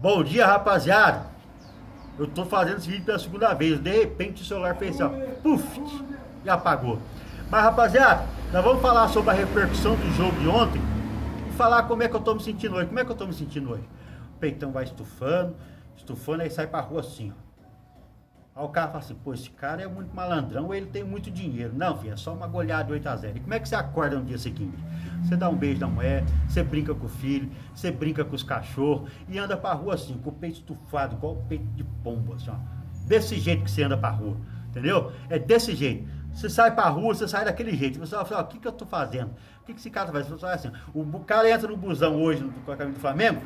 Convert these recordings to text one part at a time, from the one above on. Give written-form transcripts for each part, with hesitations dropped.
Bom dia, rapaziada. Eu tô fazendo esse vídeo pela segunda vez. De repente o celular fez assim, ó, puf, e apagou. Mas, rapaziada, nós vamos falar sobre a repercussão do jogo de ontem e falar como é que eu tô me sentindo hoje. Como é que eu tô me sentindo hoje? O peitão vai estufando, aí sai pra rua assim, ó. Aí o cara fala assim, pô, esse cara é muito malandrão, ele tem muito dinheiro. Não, filho, é só uma goleada de 8-0. E como é que você acorda no dia seguinte? Você dá um beijo na mulher, você brinca com o filho, você brinca com os cachorros e anda pra rua assim, com o peito estufado, igual o peito de pombo, assim, ó. Desse jeito que você anda pra rua, entendeu? É desse jeito. Você sai pra rua, você sai daquele jeito. Você fala, o que que eu tô fazendo? O que que esse cara tá fazendo? Você fala assim, o cara entra no busão hoje, com a camisa do Flamengo,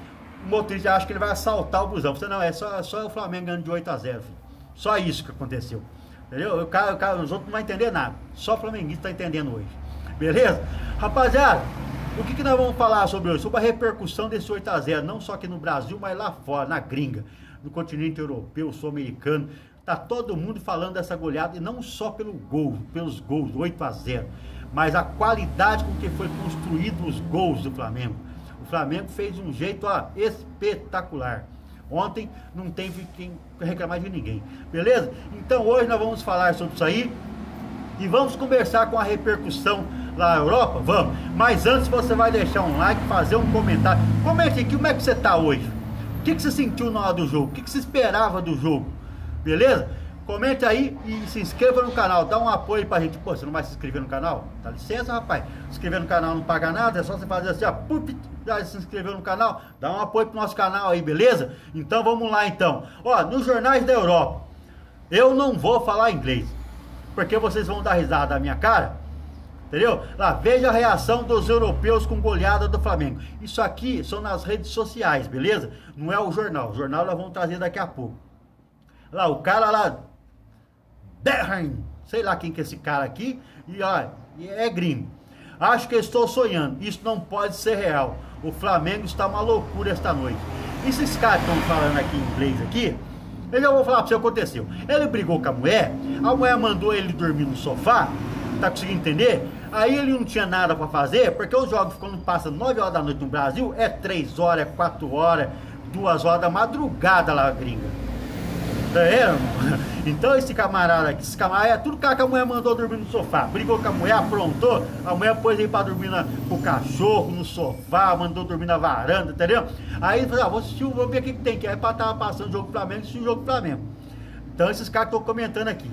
o motorista acha que ele vai assaltar o busão. Você não, é só o Flamengo ganhando de 8-0, filho. Só isso que aconteceu, entendeu? Os outros não vão entender nada. Só o flamenguista está entendendo hoje, beleza? Rapaziada, o que nós vamos falar sobre hoje? Sobre a repercussão desse 8-0, não só aqui no Brasil, mas lá fora, na gringa, no continente europeu, sul-americano. Tá todo mundo falando dessa goleada, e não só pelos gols, 8-0, mas a qualidade com que foi construído os gols do Flamengo. O Flamengo fez de um jeito, ó, espetacular. Ontem não teve quem reclamar de ninguém, beleza? Então hoje nós vamos falar sobre isso aí e vamos conversar com a repercussão lá na Europa, vamos. Mas antes você vai deixar um like, fazer um comentário. Comente aqui como é que você tá hoje. O que você sentiu na hora do jogo? O que você esperava do jogo? Beleza? Comente aí e se inscreva no canal, dá um apoio pra gente. Pô, você não vai se inscrever no canal? Dá licença, rapaz. Se inscrever no canal não paga nada, é só você fazer assim, ó, já se inscreveu no canal, dá um apoio pro nosso canal aí, beleza? Então vamos lá então. Ó, nos jornais da Europa, eu não vou falar inglês, porque vocês vão dar risada da minha cara, entendeu? Lá, veja a reação dos europeus com goleada do Flamengo. Isso aqui são nas redes sociais, beleza? Não é o jornal nós vamos trazer daqui a pouco. Lá, o cara lá, sei lá quem que é esse cara aqui, e ó, é gringo. Acho que estou sonhando, isso não pode ser real. O Flamengo está uma loucura esta noite. E esses caras estão falando aqui em inglês aqui, eu já vou falar pra você o que aconteceu. Ele brigou com a mulher mandou ele dormir no sofá, tá conseguindo entender? Aí ele não tinha nada pra fazer, porque os jogos quando passam 9 horas da noite no Brasil, é 3 horas, é 4 horas, 2 horas da madrugada lá, gringa. Tá vendo? Então esse camarada aqui, é tudo cara que a mulher mandou dormir no sofá. Brigou com a mulher, aprontou, a mulher pôs ele pra dormir com o cachorro, no sofá, mandou dormir na varanda, entendeu? Aí ele falou, vou ver o que tem que é pra estar passando o jogo do Flamengo, assistir o jogo do Flamengo. Então esses caras estão comentando aqui,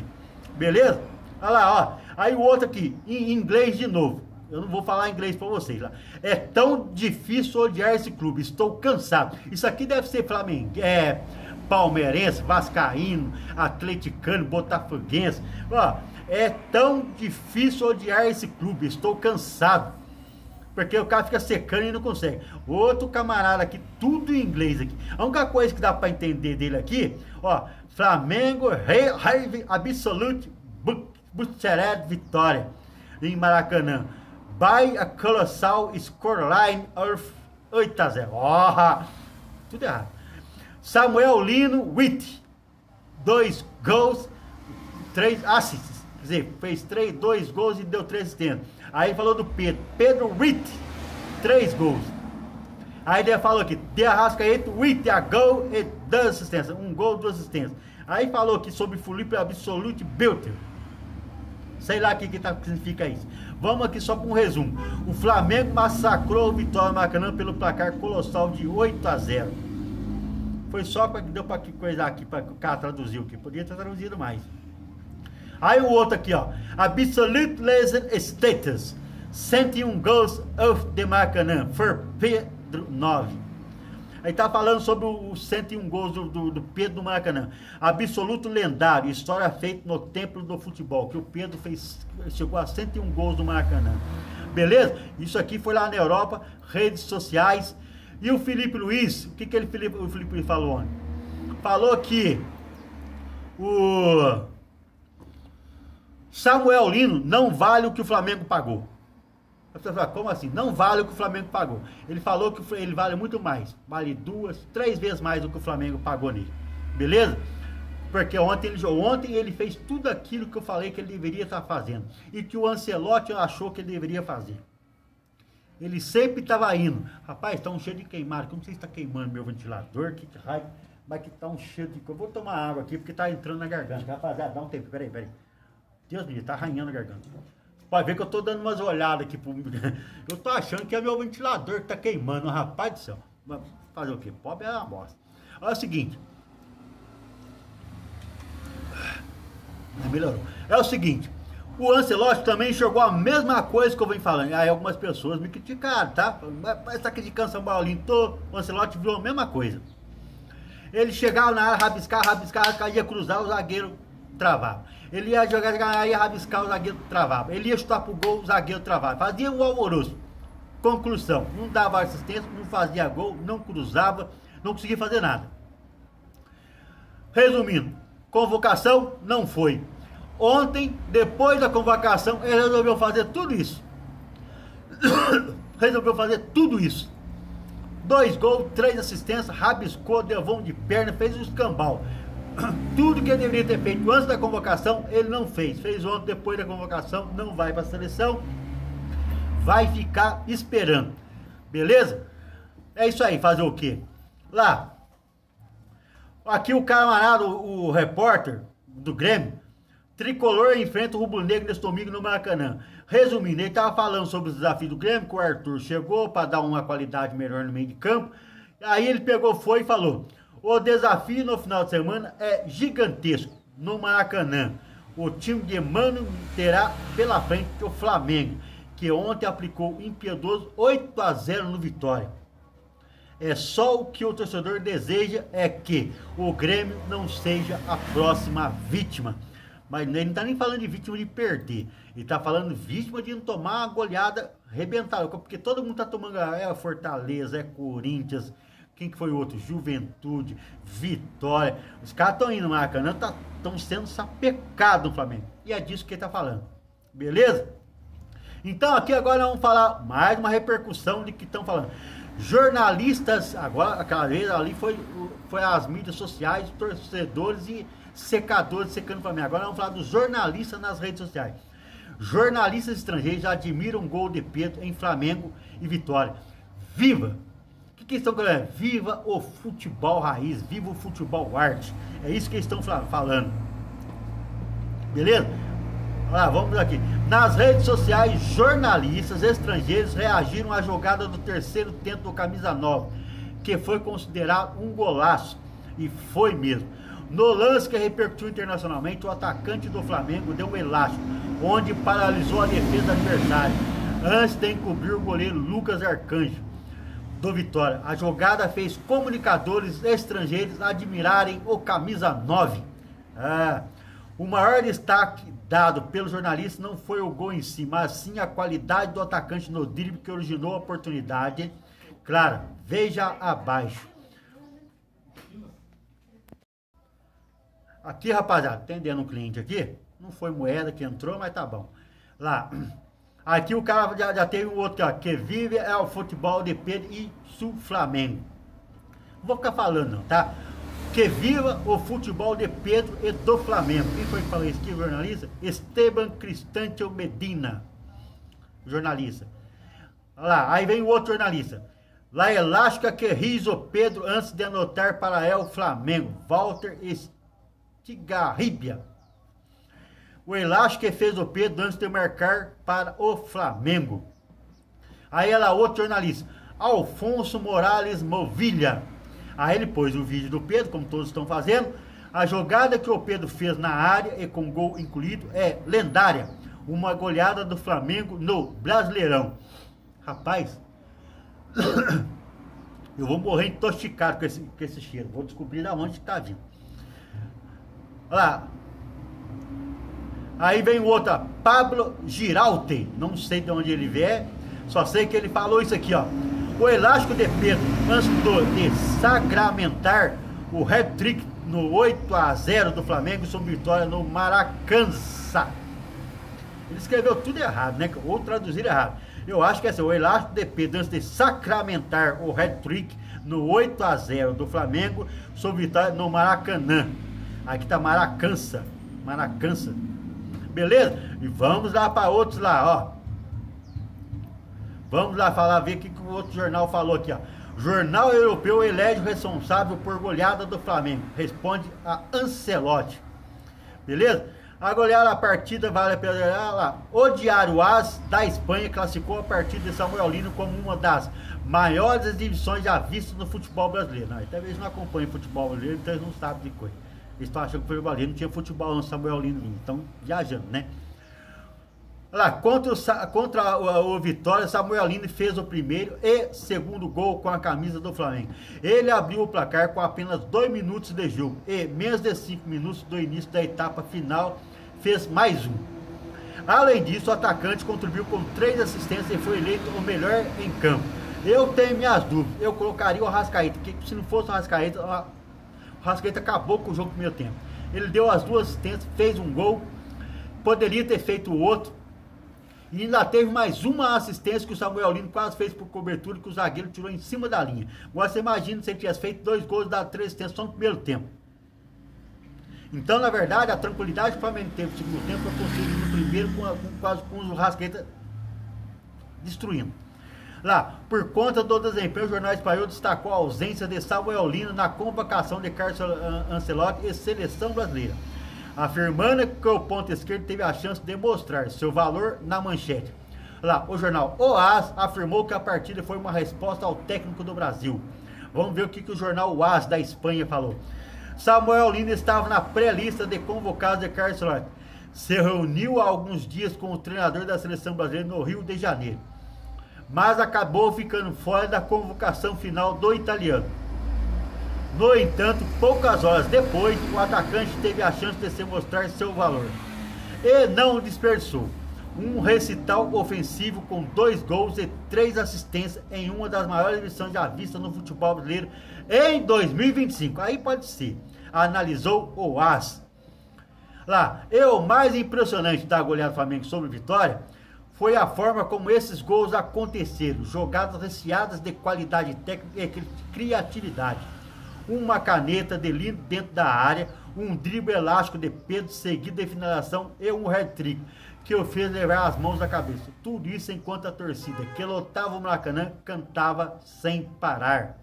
beleza? Olha lá, ó. Aí o outro aqui, em inglês de novo. Eu não vou falar inglês pra vocês lá. É tão difícil odiar esse clube, estou cansado. Isso aqui deve ser Flamengo, palmeirense, vascaíno, atleticano, botafoguense. Ó, é tão difícil odiar esse clube, estou cansado. Porque o cara fica secando e não consegue. Outro camarada aqui, tudo em inglês aqui. A única coisa que dá para entender dele aqui, ó, Flamengo, Rave Absolute, Butchered Vitória, em Maracanã. By a colossal scoreline of 8-0. Ó, tudo errado. Samuel Lino Witt, 2 gols, 3 assists, quer dizer, fez 2 gols e deu 3 assistências. Aí falou do Pedro Witt, 3 gols. Aí ele falou aqui, de Arrascaeta, Witt, a gol e 2 assistências, 1 gol, 2 assistências. Aí falou aqui sobre Felipe Absolute Belter. Sei lá o que significa isso. Vamos aqui só com um resumo. O Flamengo massacrou o Vitória Maracanã pelo placar colossal de 8-0. Foi só que deu pra coisar aqui, para o cara traduziu aqui. Podia ter traduzido mais. Aí o outro aqui, ó. Absolute Legend Status. 101 goals of the Maracanã. For Pedro 9. Aí tá falando sobre os 101 gols do Pedro do Maracanã. Absoluto lendário. História feita no templo do futebol. Que o Pedro chegou a 101 gols do Maracanã. Beleza? Isso aqui foi lá na Europa. Redes sociais. E o Felipe Luiz, o que o Felipe Luiz falou ontem? Falou que o Samuel Lino não vale o que o Flamengo pagou. Você fala, como assim? Não vale o que o Flamengo pagou. Ele falou que ele vale muito mais. Vale 2, 3 vezes mais do que o Flamengo pagou nele. Beleza? Porque ontem ele fez tudo aquilo que eu falei que ele deveria estar fazendo. E que o Ancelotti achou que ele deveria fazer. Ele sempre estava indo. Rapaz, tá um cheiro de queimado. Como você está queimando meu ventilador? Que raio. Mas que tá um cheiro de... Eu vou tomar água aqui porque tá entrando na garganta. Rapaziada, dá um tempo. Peraí. Deus me livre, tá arranhando a garganta. Pode ver que eu tô dando umas olhadas aqui pro... Eu tô achando que é meu ventilador que tá queimando. Rapaz do céu. Mas fazer o quê? Pobre é uma bosta. Olha o seguinte. Melhorou. É o seguinte. O Ancelotti também jogou a mesma coisa que eu venho falando. Aí algumas pessoas me criticaram, tá? Mas tá criticando São Paulo. O Ancelotti viu a mesma coisa. Ele chegava na área, rabiscar, ia cruzar, o zagueiro travava. Ele ia jogar, ia rabiscar, o zagueiro travava. Ele ia chutar pro gol, o zagueiro travava. Fazia um alvoroço. Conclusão, não dava assistência, não fazia gol, não cruzava, não conseguia fazer nada. Resumindo, convocação não foi. Ontem, depois da convocação, ele resolveu fazer tudo isso. 2 gols, 3 assistências, rabiscou, deu vão de perna, fez um escambau. Tudo que ele deveria ter feito antes da convocação, ele não fez. Fez ontem, depois da convocação, não vai para a seleção. Vai ficar esperando. Beleza? É isso aí, fazer o quê? Lá. Aqui o camarada, o repórter do Grêmio, tricolor enfrenta o rubro-negro nesse domingo no Maracanã. Resumindo, ele estava falando sobre os desafios do Grêmio, que o Arthur chegou para dar uma qualidade melhor no meio de campo. Aí ele foi e falou: o desafio no final de semana é gigantesco no Maracanã. O time de Mano terá pela frente o Flamengo, que ontem aplicou impiedoso 8-0 no Vitória. É só o que o torcedor deseja é que o Grêmio não seja a próxima vítima. Mas ele não está nem falando de vítima de perder. Ele está falando de vítima de não tomar uma goleada arrebentada. Porque todo mundo está tomando. É Fortaleza, é Corinthians. Quem que foi o outro? Juventude, Vitória. Os caras estão indo no Maracanã, estão sendo sapecados no Flamengo. E é disso que ele está falando. Beleza? Então aqui agora vamos falar mais uma repercussão de que estão falando. Jornalistas, agora aquela vez ali foi as mídias sociais, torcedores e secadores secando o Flamengo. Agora vamos falar dos jornalistas nas redes sociais. Jornalistas estrangeiros já admiram um gol de Pedro em Flamengo e Vitória. Viva! O que eles estão falando? Viva o futebol raiz, viva o futebol arte. É isso que eles estão falando. Beleza? Olha lá, vamos aqui. Nas redes sociais, jornalistas estrangeiros reagiram à jogada do terceiro tempo do Camisa 9, que foi considerado um golaço. E foi mesmo. No lance que repercutiu internacionalmente, o atacante do Flamengo deu um elástico, onde paralisou a defesa adversária, antes de encobrir o goleiro Lucas Arcanjo, do Vitória. A jogada fez comunicadores estrangeiros admirarem o Camisa 9. O maior destaque dado pelo jornalista não foi o gol em si, mas sim a qualidade do atacante no drible que originou a oportunidade. Claro, veja abaixo. Aqui, rapaziada, atendendo um cliente aqui, não foi moeda que entrou, mas tá bom. Lá, aqui o cara já teve um outro, ó, que vive é o futebol de Pedro e Sul Flamengo. Não vou ficar falando não, tá? Que viva o futebol de Pedro e do Flamengo. Quem foi que falou isso aqui, o jornalista? Esteban Cristante Medina, jornalista. Olha lá, aí vem o outro jornalista. Lá elástica que riso Pedro antes de anotar para el Flamengo. Walter Estigarribia. O elástico que fez o Pedro antes de marcar para o Flamengo. Aí ela, outro jornalista. Alfonso Morales Movilha. Aí ele pôs o vídeo do Pedro, como todos estão fazendo. A jogada que o Pedro fez na área e com gol incluído é lendária. Uma goleada do Flamengo no Brasileirão. Rapaz, eu vou morrer intoxicado com esse cheiro. Vou descobrir de onde está vindo. Olha lá. Aí vem o outro, Pablo Giraldi. Não sei de onde ele vier. Só sei que ele falou isso aqui, ó. O elástico de Pedro, antes de sacramentar o hat-trick no 8-0 do Flamengo sobre Vitória no Maracanã. Ele escreveu tudo errado, né? Ou traduzir errado. Eu acho que é assim, o elástico de Pedro, antes de sacramentar o hat-trick no 8-0 do Flamengo sobre Vitória no Maracanã. Aqui tá Maracanã. Beleza? E vamos lá para outros lá, ó. Vamos lá falar, ver o que o outro jornal falou aqui, ó. Jornal Europeu elege o responsável por goleada do Flamengo. Responde a Ancelotti. Beleza? A goleada da partida vale a pena lá. O Diário AS da Espanha classificou a partida de Samuel Lino como uma das maiores exibições já vistas no futebol brasileiro. Não, talvez eles não acompanhem futebol brasileiro, então eles não sabem de coisa. Eles estão achando que foi o brasileiro, não tinha futebol no Samuel Lino, então viajando, né? Lá, contra o Vitória, Samuel Lino fez o primeiro e segundo gol com a camisa do Flamengo. Ele abriu o placar com apenas 2 minutos de jogo e menos de 5 minutos do início da etapa final fez mais um. Além disso, o atacante contribuiu com 3 assistências e foi eleito o melhor em campo. Eu tenho minhas dúvidas, eu colocaria o Arrascaeta, porque se não fosse o Arrascaeta, o Arrascaeta acabou com o jogo no primeiro tempo. Ele deu as 2 assistências, fez um gol, poderia ter feito o outro. E ainda teve mais uma assistência que o Samuel Lino quase fez por cobertura, que o zagueiro tirou em cima da linha. Agora você imagina se ele tivesse feito 2 gols e dado 3 assistências só no primeiro tempo. Então, na verdade, a tranquilidade que o Flamengo teve no segundo tempo foi conseguir no primeiro quase com o Rascaeta destruindo. Lá, por conta do desempenho, o jornal espanhol destacou a ausência de Samuel Lino na convocação de Carlos Ancelotti e seleção brasileira, afirmando que o ponto esquerdo teve a chance de mostrar seu valor na manchete. Lá, o jornal O AS afirmou que a partida foi uma resposta ao técnico do Brasil. Vamos ver o que o jornal O AS da Espanha falou. Samuel Lino estava na pré-lista de convocados de Carlos Ancelotti. Se reuniu há alguns dias com o treinador da seleção brasileira no Rio de Janeiro, mas acabou ficando fora da convocação final do italiano. No entanto, poucas horas depois, o atacante teve a chance de se mostrar seu valor e não desperdiçou. Um recital ofensivo com 2 gols e 3 assistências em uma das maiores missões já vistas no futebol brasileiro em 2025. Aí pode ser, analisou o AS. Lá, e o mais impressionante da goleada do Flamengo sobre Vitória foi a forma como esses gols aconteceram, jogadas recheadas de qualidade técnica e criatividade. Uma caneta de Lino dentro da área, um drible elástico de Pedro seguido de finalização e um hat-trick que o fez levar as mãos da cabeça. Tudo isso enquanto a torcida que lotava o Maracanã cantava sem parar.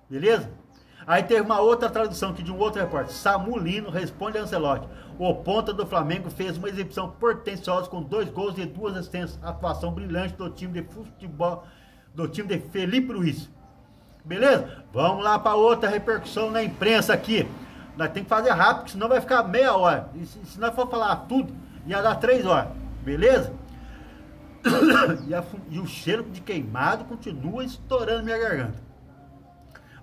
Beleza? Aí teve uma outra tradução aqui de um outro repórter. Samuel Lino responde a Ancelotti. O ponta do Flamengo fez uma exibição portentosa com 2 gols e 2 assistências. Atuação brilhante do time de futebol, do time de Felipe Luiz. Beleza? Vamos lá para outra repercussão na imprensa aqui. Nós temos que fazer rápido, senão vai ficar meia hora. E se nós for falar tudo, ia dar 3 horas. Beleza? E o cheiro de queimado continua estourando minha garganta.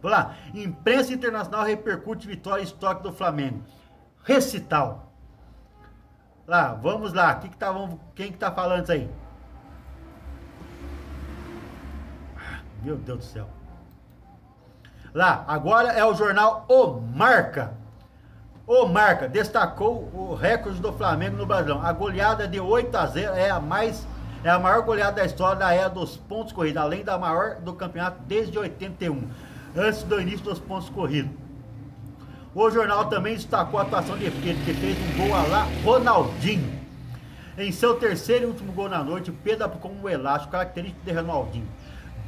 Vamos lá. Imprensa internacional repercute vitória histórica do Flamengo. Recital. Lá, vamos lá. Quem que tá falando isso aí? Meu Deus do céu. Lá, agora é o jornal O Marca. O Marca destacou o recorde do Flamengo no Brasileirão. A goleada de 8-0 é a maior goleada da história da era dos pontos corridos, além da maior do campeonato desde 81, antes do início dos pontos corridos. O jornal também destacou a atuação de Pedro, que fez um gol a lá Ronaldinho. Em seu 3º e último gol na noite, Pedro aplicou um elástico característico de Ronaldinho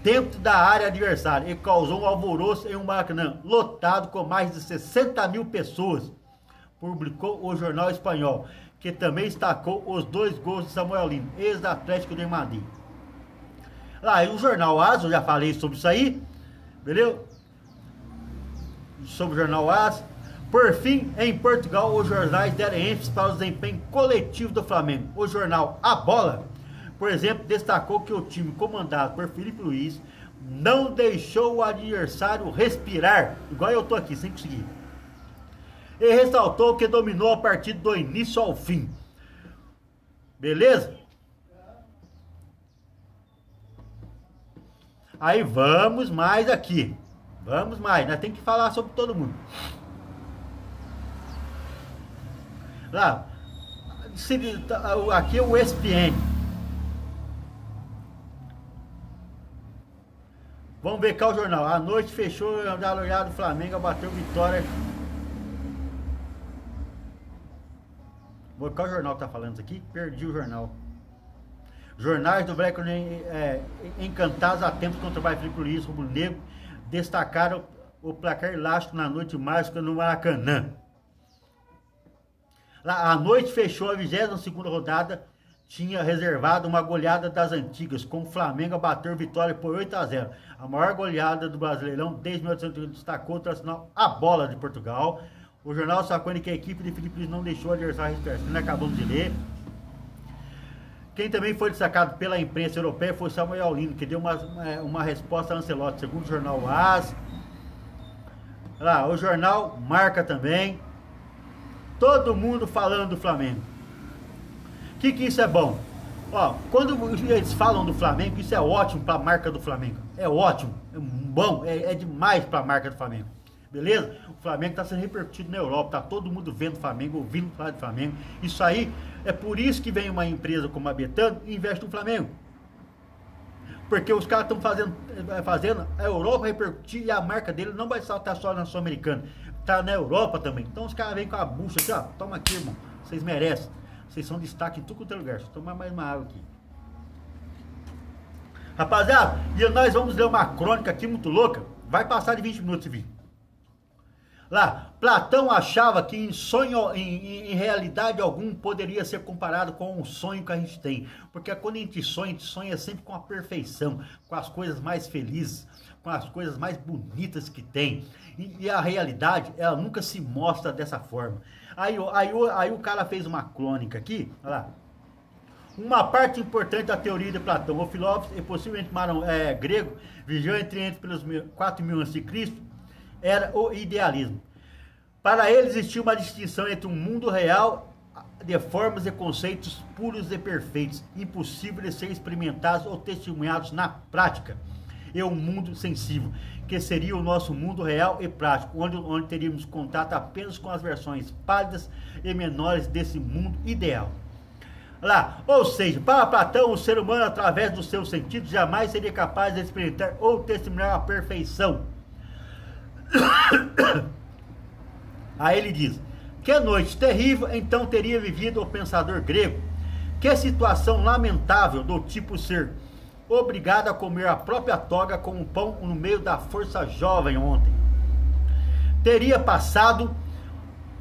dentro da área adversária e causou um alvoroço em um Maracanã lotado com mais de 60 mil pessoas, publicou o jornal espanhol, que também destacou os 2 gols de Samuel Lino, ex-Atlético de Madrid. Lá, e o jornal AS, eu já falei sobre isso aí, beleza? Sobre o jornal AS. Por fim, em Portugal, os jornais deram ênfase para o desempenho coletivo do Flamengo. O jornal A Bola, por exemplo, destacou que o time comandado por Felipe Luiz não deixou o adversário respirar, igual eu tô aqui, sem conseguir. E ressaltou que dominou a partida do início ao fim. Beleza? Aí vamos mais aqui. Vamos mais, nós temos que falar sobre todo mundo. Lá, aqui é o ESPN. Vamos ver cá o jornal. A noite fechou, a goleada do Flamengo bateu Vitória. Vou ver qual jornal que tá falando isso aqui. Perdi o jornal. Jornais do Breco encantados a tempos contra o trabalho Felipe Luiz, Rubro Negro, destacaram o placar elástico na noite mágica no Maracanã. Lá, a noite fechou a 22ª rodada, tinha reservado uma goleada das antigas, com o Flamengo a bater vitória por 8-0. A maior goleada do Brasileirão desde 1880, destacou o tradicional A Bola de Portugal. O jornal sacou que a equipe de Felipe Luiz não deixou o adversário respirar. Acabamos de ler. Quem também foi destacado pela imprensa europeia foi Samuel Lino, que deu uma resposta a Ancelotti, segundo o jornal AS. Lá, o jornal Marca também. Todo mundo falando do Flamengo. Que isso é bom? Ó, quando eles falam do Flamengo, isso é ótimo para a marca do Flamengo. É ótimo, é bom, é demais para a marca do Flamengo. Beleza? O Flamengo está sendo repercutido na Europa, tá todo mundo vendo o Flamengo, ouvindo falar do Flamengo. Isso aí, é por isso que vem uma empresa como a Betano e investe no Flamengo. Porque os caras estão fazendo a Europa repercutir e a marca dele não vai estar só na Sul-Americana, tá na Europa também. Então os caras vêm com a bucha aqui, ó, toma aqui, irmão, vocês merecem. Vocês são destaque em tudo quanto é lugar. Deixa eu tomar mais uma água aqui. Rapaziada, e nós vamos ler uma crônica aqui muito louca. Vai passar de 20 minutos esse vídeo. Lá, Platão achava que em realidade algum poderia ser comparado com um sonho que a gente tem. Porque quando a gente sonha sempre com a perfeição, com as coisas mais felizes, com as coisas mais bonitas que tem. E a realidade, ela nunca se mostra dessa forma. Aí o cara fez uma crônica aqui, olha lá. Uma parte importante da teoria de Platão, o filósofo e possivelmente grego, viveu entre pelos 4.000 a.C., era o idealismo. Para ele existia uma distinção entre um mundo real de formas e conceitos puros e perfeitos, impossíveis de ser experimentados ou testemunhados na prática, e um mundo sensível, que seria o nosso mundo real e prático, onde teríamos contato apenas com as versões pálidas e menores desse mundo ideal. Lá, ou seja, para Platão, o ser humano, através dos seus sentidos, jamais seria capaz de experimentar ou testemunhar a perfeição. Aí ele diz: que noite terrível então teria vivido o pensador grego, que situação lamentável do tipo ser obrigado a comer a própria toga com um pão no meio da força jovem ontem. Teria passado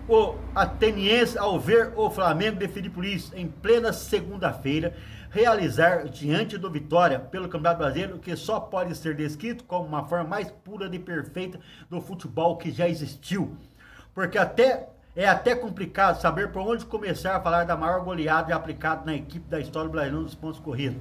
o ateniense ao ver o Flamengo de Felipe Luiz em plena segunda-feira realizar diante do Vitória pelo Campeonato Brasileiro, que só pode ser descrito como uma forma mais pura e perfeita do futebol que já existiu. Porque é até complicado saber por onde começar a falar da maior goleada aplicada na equipe da história do Brasileirão dos pontos corridos.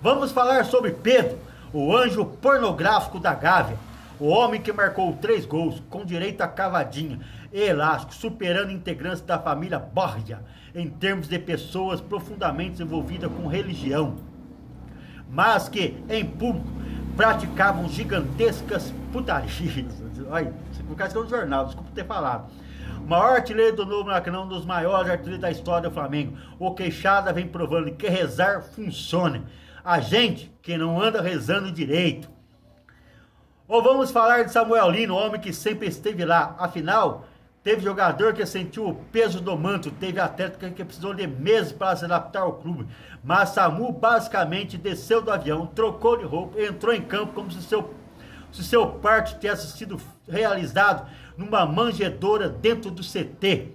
Vamos falar sobre Pedro, o anjo pornográfico da Gávea, o homem que marcou 3 gols, com direito a cavadinha e elástico, superando integrantes da família Borgia, em termos de pessoas profundamente envolvidas com religião, mas que, em público, praticavam gigantescas putarias. Olha, o cara escreveu no jornal, desculpa ter falado. O maior artilheiro do novo Maracanã, um dos maiores artilheiros da história do Flamengo. O Queixada vem provando que rezar funciona. A gente que não anda rezando direito. Ou vamos falar de Samuel Lino, homem que sempre esteve lá. Afinal, teve jogador que sentiu o peso do manto, teve atleta que precisou de meses para se adaptar ao clube. Mas Samu basicamente desceu do avião, trocou de roupa e entrou em campo como se seu parto tivesse sido realizado numa manjedoura dentro do CT.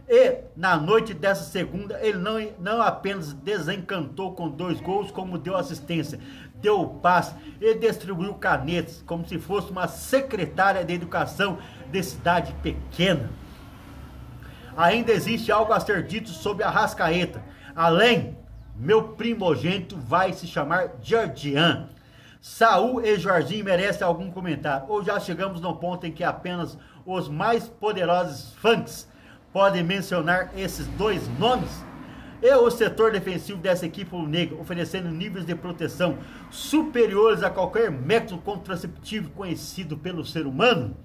E na noite dessa segunda, ele não apenas desencantou com 2 gols, como deu assistência, deu o passe e distribuiu canetas, como se fosse uma secretária de educação de cidade pequena. Ainda existe algo a ser dito sobre a Arrascaeta. Além, meu primogênito vai se chamar Jordian. Saul e Jorginho merecem algum comentário, ou já chegamos no ponto em que apenas os mais poderosos funks podem mencionar esses 2 nomes? E o setor defensivo dessa equipe negra, oferecendo níveis de proteção superiores a qualquer método contraceptivo conhecido pelo ser humano?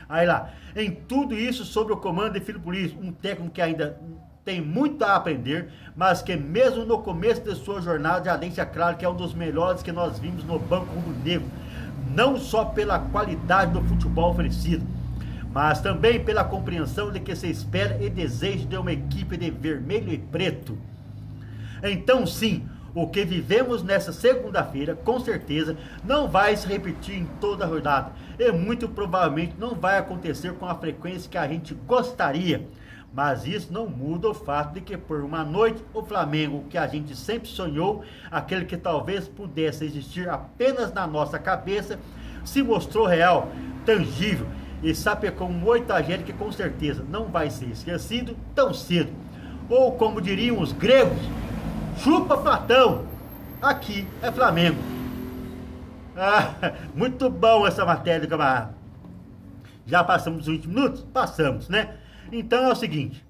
Aí lá, em tudo isso sob o comando de Felipe Luiz, um técnico que ainda tem muito a aprender, mas que mesmo no começo de sua jornada já deixa claro que é um dos melhores que nós vimos no banco rubro-negro, não só pela qualidade do futebol oferecido, mas também pela compreensão de que se espera e deseja de uma equipe de vermelho e preto. Então sim, O que vivemos nessa segunda-feira, com certeza, não vai se repetir em toda a rodada. E muito provavelmente não vai acontecer com a frequência que a gente gostaria. Mas isso não muda o fato de que por uma noite o Flamengo, que a gente sempre sonhou, aquele que talvez pudesse existir apenas na nossa cabeça, se mostrou real, tangível e sapecou um 8-0 que com certeza não vai ser esquecido tão cedo. Ou como diriam os gregos, chupa Platão, aqui é Flamengo. Muito bom essa matéria, camarada. Já passamos os 20 minutos? Passamos, né? Então é o seguinte,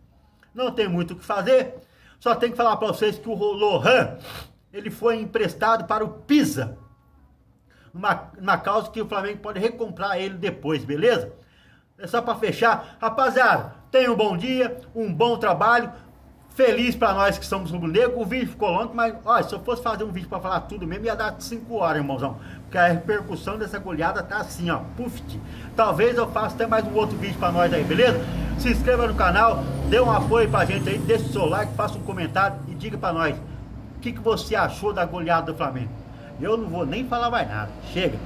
não tem muito o que fazer, só tem que falar para vocês que o Lohan, ele foi emprestado para o Pisa, numa causa que o Flamengo pode recomprar ele depois, beleza? É só para fechar, rapaziada, tenham um bom dia, um bom trabalho, feliz para nós que somos rubro-negro. O vídeo ficou longo, mas olha, se eu fosse fazer um vídeo para falar tudo mesmo, ia dar 5 horas, irmãozão. Porque a repercussão dessa goleada tá assim, ó, puft. Talvez eu faça até mais um outro vídeo para nós aí, beleza? Se inscreva no canal, dê um apoio pra gente aí, deixe o seu like, faça um comentário e diga para nós o que você achou da goleada do Flamengo. Eu não vou nem falar mais nada, chega.